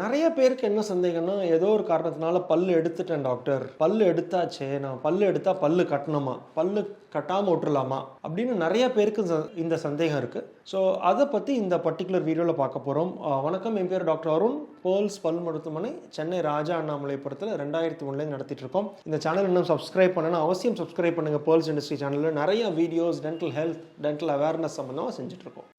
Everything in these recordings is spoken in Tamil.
நிறைய பேருக்கு என்ன சந்தேகம்னா, ஏதோ ஒரு காரணத்தினால பல்லு எடுத்துட்டேன் டாக்டர், பல்லு எடுத்தாச்சே, நான் பல்லு எடுத்தா பல்லு கட்டணுமா, பல்லு கட்டாமல் விட்டுறலாமா அப்படின்னு நிறைய பேருக்கு இந்த சந்தேகம் இருக்குது. ஸோ அதை பற்றி இந்த பர்டிகுலர் வீடியோவில் பார்க்க போகிறோம். வணக்கம், என் பேர் டாக்டர் அருண். பேர்ல்ஸ் பல் மருத்துவமனை, சென்னை ராஜா அண்ணாமலைபுரத்தில் 2001 நடத்திட்டு இருக்கோம். இந்த சேனல் இன்னும் சப்ஸ்கிரைப் பண்ணணும், அவசியம் சப்ஸ்கிரைப் பண்ணுங்கள். பேர்ல்ஸ் இண்டஸ்ட்ரி சேனலில் நிறைய videos dental health, dental awareness சம்மந்தமாக செஞ்சுட்ருக்கோம்.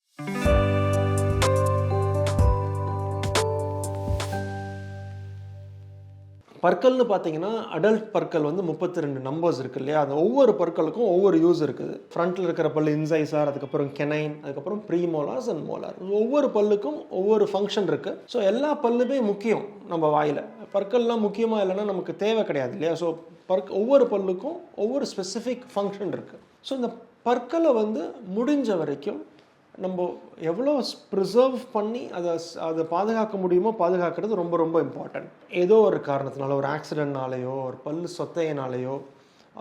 பற்கள்னு பார்த்தீங்கன்னா, அடல்ட் பற்கள் வந்து 32 நம்பர்ஸ் இருக்குது இல்லையா? அந்த ஒவ்வொரு பற்களுக்கும் ஒவ்வொரு யூஸ் இருக்குது. ஃப்ரண்ட்டில் இருக்கிற பல்லு இன்சைசார், அதுக்கப்புறம் கெனைன், அதுக்கப்புறம் ப்ரீமோலார்ஸ் அண்ட் மோலார். ஒவ்வொரு பல்லுக்கும் ஒவ்வொரு ஃபங்க்ஷன் இருக்குது. ஸோ எல்லா பல்லுமே முக்கியம் நம்ம வாயில். பற்கள்லாம் முக்கியமாக இல்லைன்னா நமக்கு தேவை கிடையாது இல்லையா? ஸோ ஒவ்வொரு பல்லுக்கும் ஒவ்வொரு ஸ்பெசிஃபிக் ஃபங்க்ஷன் இருக்குது. ஸோ இந்த பற்களை வந்து முடிஞ்ச வரைக்கும் நம்ம எவ்வளோ ப்ரிசர்வ் பண்ணி அதை பாதுகாக்க முடியுமோ பாதுகாக்கிறது ரொம்ப ரொம்ப இம்பார்ட்டன்ட். ஏதோ ஒரு காரணத்தினால, ஒரு ஆக்சிடென்ட்னாலேயோ, ஒரு பல்லு சொத்தையினாலேயோ,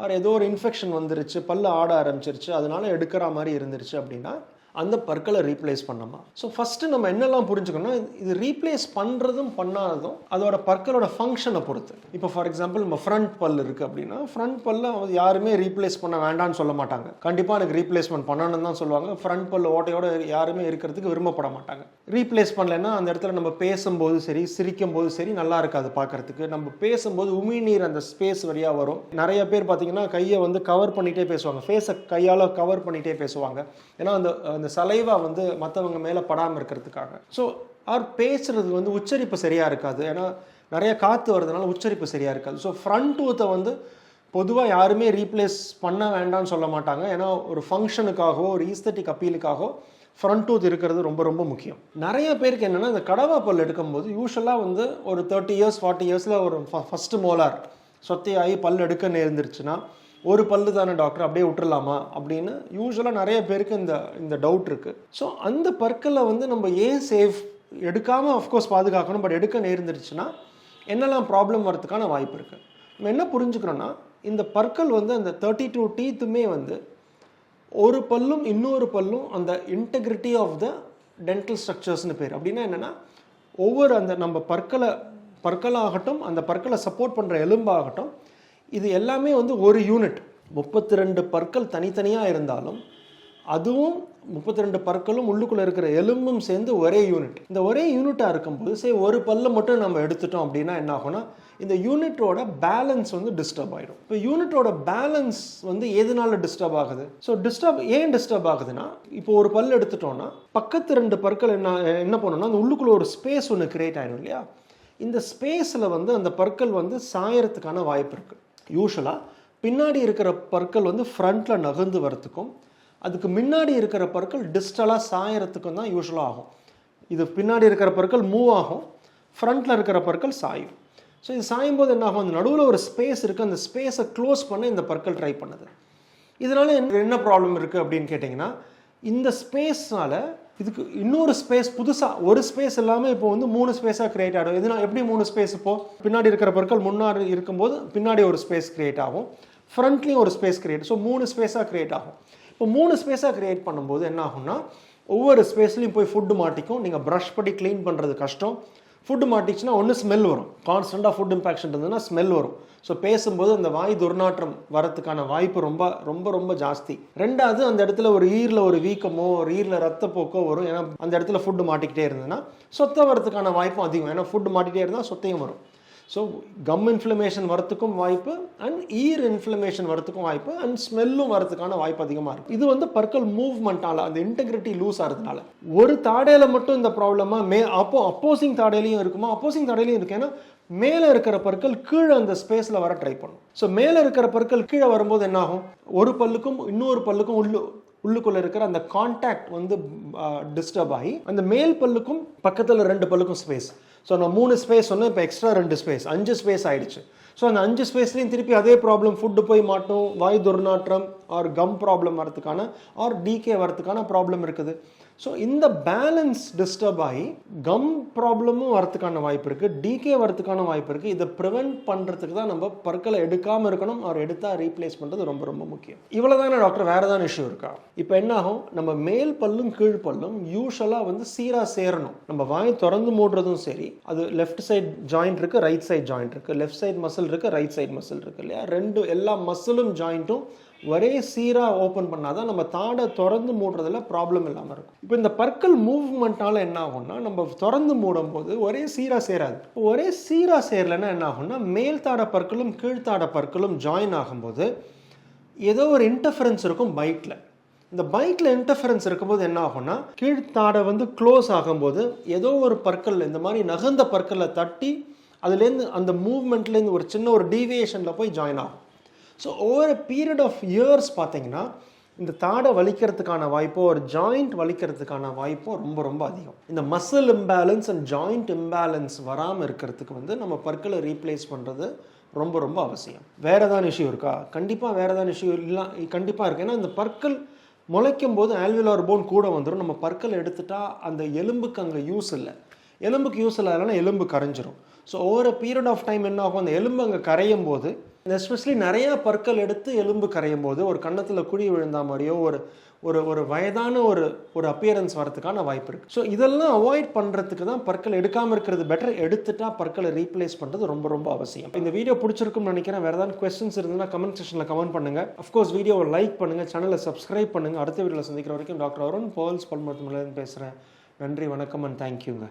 ஆர் ஏதோ ஒரு இன்ஃபெக்ஷன் வந்துருச்சு, பல்லு ஆட ஆரம்பிச்சிருச்சு, அதனால எடுக்கிற மாதிரி இருந்துருச்சு அப்படின்னா அந்த பற்களை ரீப்ளேஸ் பண்ணணுமா? ஸோ ஃபஸ்ட்டு நம்ம என்னெல்லாம் புரிஞ்சுக்கணும், இது ரீப்ளேஸ் பண்ணுறதும் பண்ணாததும் அதோட பற்களோட ஃபங்க்ஷனை பொறுத்து. இப்போ ஃபார் எக்ஸாம்பிள் நம்ம ஃப்ரண்ட் பல் இருக்குது அப்படின்னா, ஃப்ரண்ட் பல்ல யாருமே ரீப்ளேஸ் பண்ண வேண்டாம்னு சொல்ல மாட்டாங்க. கண்டிப்பாக எனக்கு ரீப்ளேஸ்மெண்ட் பண்ணணும்னு தான் சொல்லுவாங்க. ஃப்ரண்ட் பல் ஓட்டையோட யாருமே இருக்கிறதுக்கு விரும்பப்பட மாட்டாங்க. ரீப்ளேஸ் பண்ணலைன்னா அந்த இடத்துல நம்ம பேசும்போது சரி, சிரிக்கும் போது சரி, நல்லா இருக்காது பார்க்கறதுக்கு. நம்ம பேசும்போது உமிழ்நீர் அந்த ஸ்பேஸ் வழியாக வரும். நிறைய பேர் பார்த்தீங்கன்னா கையை வந்து கவர் பண்ணிகிட்டே பேசுவாங்க, ஃபேஸை கையால் கவர் பண்ணிகிட்டே பேசுவாங்க. ஏன்னா அந்த சலைவா வந்து மற்றவங்க மேலே படாமல் இருக்கிறதுக்காக. ஸோ அவர் பேசுறது வந்து உச்சரிப்பு சரியாக இருக்காது. ஏன்னா நிறைய காற்று வர்றதுனால உச்சரிப்பு சரியாக இருக்காது. ஸோ ஃப்ரண்ட் டூத்தை வந்து பொதுவாக யாருமே ரீப்ளேஸ் பண்ண வேண்டாம்னு சொல்ல மாட்டாங்க. ஏன்னா ஒரு ஃபங்க்ஷனுக்காகவோ, ஒரு ஈஸ்தட்டிக் அப்பீலுக்காகவோ ஃப்ரண்ட் டூத் இருக்கிறது ரொம்ப ரொம்ப முக்கியம். நிறைய பேருக்கு என்னென்னா, இந்த கடவா பல் எடுக்கும்போது யூஸ்வலாக வந்து ஒரு 30 இயர்ஸ் 40 இயர்ஸில் ஒரு ஃபஸ்ட்டு மோலார் சொத்தையாகி பல் எடுக்க நேர்ந்துருச்சுன்னா, ஒரு பல்லு தானே டாக்டர், அப்படியே விட்டுறலாமா அப்படின்னு யூஸ்வலாக நிறைய பேருக்கு இந்த டவுட் இருக்குது. ஸோ அந்த பற்களை வந்து நம்ம ஏன் சேஃப் எடுக்காமல் ஆஃப்கோர்ஸ் பாதுகாக்கணும், பட் எடுக்க நேர்ந்துருச்சுன்னா என்னெல்லாம் ப்ராப்ளம் வரதுக்கான வாய்ப்பு இருக்குது. நம்ம என்ன புரிஞ்சுக்கிறோன்னா, இந்த பற்கள் வந்து அந்த 32 டீத்துமே வந்து ஒரு பல்லும் இன்னொரு பல்லும் அந்த இன்டெகிரிட்டி ஆஃப் த டென்டல் ஸ்ட்ரக்சர்ஸ்னு பேர். அப்படின்னா என்னென்னா, ஒவ்வொரு அந்த நம்ம பற்களாகட்டும், அந்த பற்களை சப்போர்ட் பண்ணுற எலும்பாகட்டும், இது எல்லாமே வந்து ஒரு யூனிட். 32 பற்கள் தனித்தனியாக இருந்தாலும் அதுவும் 32 பற்களும் உள்ளுக்குள்ளே இருக்கிற எலும்பும் சேர்ந்து ஒரே யூனிட். இந்த ஒரே யூனிட்டாக இருக்கும்போது சரி, ஒரு பல்ல மட்டும் நம்ம எடுத்துட்டோம் அப்படின்னா என்ன ஆகும்னா, இந்த யூனிட்டோட பேலன்ஸ் வந்து டிஸ்டர்ப் ஆகிடும். இப்போ யூனிட்டோட பேலன்ஸ் வந்து எதனால டிஸ்டர்ப் ஆகுது? ஸோ ஏன் டிஸ்டர்ப் ஆகுதுன்னா, இப்போ ஒரு பல் எடுத்துட்டோம்னா பக்கத்து 2 பற்கள் என்ன பண்ணணும்னா, அந்த உள்ளுக்குள்ளே ஒரு ஸ்பேஸ் ஒன்று கிரியேட் ஆகிடும் இல்லையா? இந்த ஸ்பேஸில் வந்து அந்த பற்கள் வந்து சாயறதுக்கான வாய்ப்பு இருக்குது. யூஸ்வலாக பின்னாடி இருக்கிற பற்கள் வந்து ஃப்ரண்ட்டில் நகர்ந்து வரத்துக்கும், அதுக்கு முன்னாடி இருக்கிற பற்கள் டிஸ்டலாக சாயறதுக்கும் தான் யூஸ்வலாக ஆகும். இது பின்னாடி இருக்கிற பற்கள் மூவ் ஆகும், ஃப்ரண்ட்டில் இருக்கிற பற்கள் சாயும். ஸோ இது சாயும் போது என்ன ஆகும், அந்த நடுவில் ஒரு ஸ்பேஸ் இருக்குது, அந்த ஸ்பேஸை க்ளோஸ் பண்ண இந்த பற்கள் ட்ரை பண்ணுது. இதனால் என்ன ப்ராப்ளம் இருக்குது அப்படின்னு கேட்டிங்கன்னா, இந்த ஸ்பேஸ்னால் இதுக்கு இன்னொரு ஸ்பேஸ் புதுசாக ஒரு ஸ்பேஸ் இல்லாமல் இப்போ வந்து 3 ஸ்பேஸாக கிரியேட் ஆகும். இதனால் எப்படி 3 ஸ்பேஸ்? இப்போது பின்னாடி இருக்கிற பற்கள் முன்னாடி இருக்கும்போது பின்னாடி ஒரு ஸ்பேஸ் கிரியேட் ஆகும், ஃப்ரண்ட்லேயும் ஒரு ஸ்பேஸ் கிரியேட். ஸோ 3 ஸ்பேஸாக கிரியேட் ஆகும். இப்போ 3 ஸ்பேஸாக கிரியேட் பண்ணும்போது என்ன ஆகும்னா, ஒவ்வொரு ஸ்பேஸ்லையும் போய் ஃபுட்டு மாட்டிக்கும். நீங்கள் ப்ரஷ் பண்ணி க்ளீன் பண்ணுறது கஷ்டம். ஃபுட்டு மாட்டிச்சுன்னா ஒன்று ஸ்மெல் வரும், கான்ஸ்டண்ட்டாக ஃபுட் இம்பேக்ஷன் இருந்ததுன்னா ஸ்மெல் வரும். ஸோ பேசும்போது அந்த வாய் துர்நாற்றம் வரத்துக்கான வாய்ப்பு ரொம்ப ரொம்ப ரொம்ப ஜாஸ்தி. ரெண்டாவது, அந்த இடத்துல ஒரு ஈரில் ஒரு வீக்கமோ, ஒரு ஈரில் ரத்தப்போக்கோ வரும். ஏன்னா அந்த இடத்துல ஃபுட்டு மாட்டிக்கிட்டே இருந்ததுன்னா சொத்தை வரத்துக்கான வாய்ப்பும் அதிகம். ஏன்னா ஃபுட்டு மாட்டிகிட்டே இருந்தால் சொத்தையும் வரும். ஸோ கம் இன்ஃப்ளமேஷன் வரத்துக்கும் வாய்ப்பு, அண்ட் ஈர் இன்ஃப்ளமேஷன் வரத்துக்கும் வாய்ப்பு, அண்ட் ஸ்மெல்லும் வரத்துக்கான வாய்ப்பு அதிகமாக இருக்குது. இது வந்து பற்கள் மூவ்மெண்ட்டால், அந்த இன்டெகிரிட்டி லூஸ் ஆகிறதுனால. ஒரு தாடையில் மட்டும் இந்த ப்ராப்ளமாக அப்போசிங் தாடையிலையும் இருக்குமா? அப்போசிங் தாடையிலையும் இருக்குது. ஏன்னா மேலே இருக்கிற பற்கள் கீழே அந்த ஸ்பேஸில் வர ட்ரை பண்ணும். ஸோ மேலே இருக்கிற பற்கள் கீழே வரும்போது என்ன ஆகும், ஒரு பல்லுக்கும் இன்னொரு பல்லுக்கும் உள்ளுக்குள்ளே இருக்கிற அந்த கான்டாக்ட் வந்து டிஸ்டர்ப் ஆகி அந்த மேல் பல்லுக்கும் பக்கத்தில் 2 பல்லுக்கும் ஸ்பேஸ். ஸோ நான் 3 ஸ்பேஸ் சொன்னேன், இப்போ எக்ஸ்ட்ரா 2 ஸ்பேஸ், 5 ஸ்பேஸ் ஆகிடுச்சு. ஸோ அந்த 5 ஸ்பேஸ்லேயும் திருப்பி அதே ப்ராப்ளம், ஃபுட்டு போய் மாட்டோம், வாய் துர்நாற்றம் ஆர் கம் ப்ராப்ளம் வரதுக்கான ஆர் டிகே வரதுக்கான ப்ராப்ளம் இருக்குது. ஸோ இந்த பேலன்ஸ் டிஸ்டர்ப் ஆகி கம் ப்ராப்ளமும் வரதுக்கான வாய்ப்பு இருக்குது, டிகே வரதுக்கான வாய்ப்பு இருக்குது. இதை ப்ரிவென்ட் பண்ணுறதுக்கு தான் நம்ம பற்களை எடுக்காமல் இருக்கணும், அவர் எடுத்தால் ரீப்ளேஸ் பண்ணுறது ரொம்ப ரொம்ப முக்கியம். இவ்வளோ தானே டாக்டர், வேறு ஏதாவது இஷ்யூ இருக்கா? இப்போ என்ன ஆகும், நம்ம மேல் பல்லும் கீழ் பல்லும் யூஸ்வலாக வந்து சீராக சேரணும். நம்ம வாய் திறந்து மூடுறதும் சரி, அது லெஃப்ட் சைட் ஜாயிண்ட் இருக்குது, ரைட் சைட் ஜாயிண்ட் இருக்குது, லெஃப்ட் சைட் மசில் இருக்குது, ரைட் சைட் மசில் இருக்குது இல்லையா, எல்லா மசிலும் ஜாயிண்ட்டும் ஒரே சீராக ஓப்பன் பண்ணாதான் நம்ம தாடை திறந்து மூடுறதுல ப்ராப்ளம் இல்லாமல் இருக்கும். இப்போ இந்த பற்கள் மூவ்மெண்ட்டால் என்ன ஆகும்னா, நம்ம திறந்து மூடும் போது ஒரே சீராக சேராது. ஒரே சீராக சேரலைன்னா என்ன ஆகும்னா, மேல் தாடை பற்களும் கீழ்த்தாடை பற்களும் ஜாயின் ஆகும்போது ஏதோ ஒரு இன்டர்ஃபரன்ஸ் இருக்கும் பைட்டில். இந்த பைட்டில் இன்டர்ஃபரன்ஸ் இருக்கும்போது என்ன ஆகும்னா, கீழ்த்தாடை வந்து க்ளோஸ் ஆகும்போது ஏதோ ஒரு பற்கள் இந்த மாதிரி நகர்ந்த பற்களில் தட்டி அதுலேருந்து அந்த மூவ்மெண்ட்லேருந்து ஒரு சின்ன ஒரு டீவியேஷனில் போய் ஜாயின் ஆகும். So over period of years பார்த்தீங்கன்னா இந்த தாடை வலிக்கிறதுக்கான வாய்ப்போ ஒரு ஜாயிண்ட் வலிக்கிறதுக்கான வாய்ப்போ ரொம்ப ரொம்ப அதிகம். இந்த muscle imbalance and joint imbalance வராமல் இருக்கிறதுக்கு வந்து நம்ம பற்களை ரீப்ளேஸ் பண்ணுறது ரொம்ப ரொம்ப அவசியம். வேறு ஏதாவது இஷ்யூ இருக்கா? கண்டிப்பாக வேறு ஏதாவது இஷ்யூ இல்லை, கண்டிப்பாக இருக்குது. ஏன்னா இந்த பற்கள் முளைக்கும் போது ஆல்வியோலார் போன் கூட வந்துடும். நம்ம பற்களை எடுத்துட்டா அந்த எலும்புக்கு அங்கே யூஸ் இல்லை, எலும்புக்கு யூஸ் இல்லாதனால எலும்பு கரைஞ்சிரும். So over period of time என்ன ஆகும், அந்த எலும்பு அங்கே கரையும் போது, எஸ்பெஷலி நிறையா பற்கள் எடுத்து எலும்பு கரையும் போது ஒரு கன்னத்தில் குழி விழுந்தா மாதிரியோ ஒரு ஒரு ஒரு வயதான ஒரு அப்பியரன்ஸ் வரதுக்கான வாய்ப்பு இருக்குது. ஸோ இதெல்லாம் அவாய்ட் பண்ணுறதுக்கு தான் பற்கள் எடுக்காமல் இருக்கிறது பெட்டர். எடுத்துட்டா பற்களை ரீப்ளேஸ் பண்ணுறது ரொம்ப ரொம்ப அவசியம். இந்த வீடியோ பிடிச்சிருக்கும்னு நினைக்கிறேன். வேறு ஏதாவது கொஸ்டின்ஸ் இருந்ததுன்னா கமெண்ட் செக்ஷனில் கமெண்ட் பண்ணுங்கள். அஃப்கோர்ஸ் வீடியோவை லைக் பண்ணுங்கள், சேனலை சப்ஸ்கிரைப் பண்ணுங்கள். அடுத்த வீடியோவில் சந்திக்கிற வரைக்கும் டாக்டர் அருண் பர்ல்ஸ் பல் மருத்துவமனையிலேருந்து பேசுகிறேன். நன்றி, வணக்கம் அண்ட் தேங்க்யூங்க.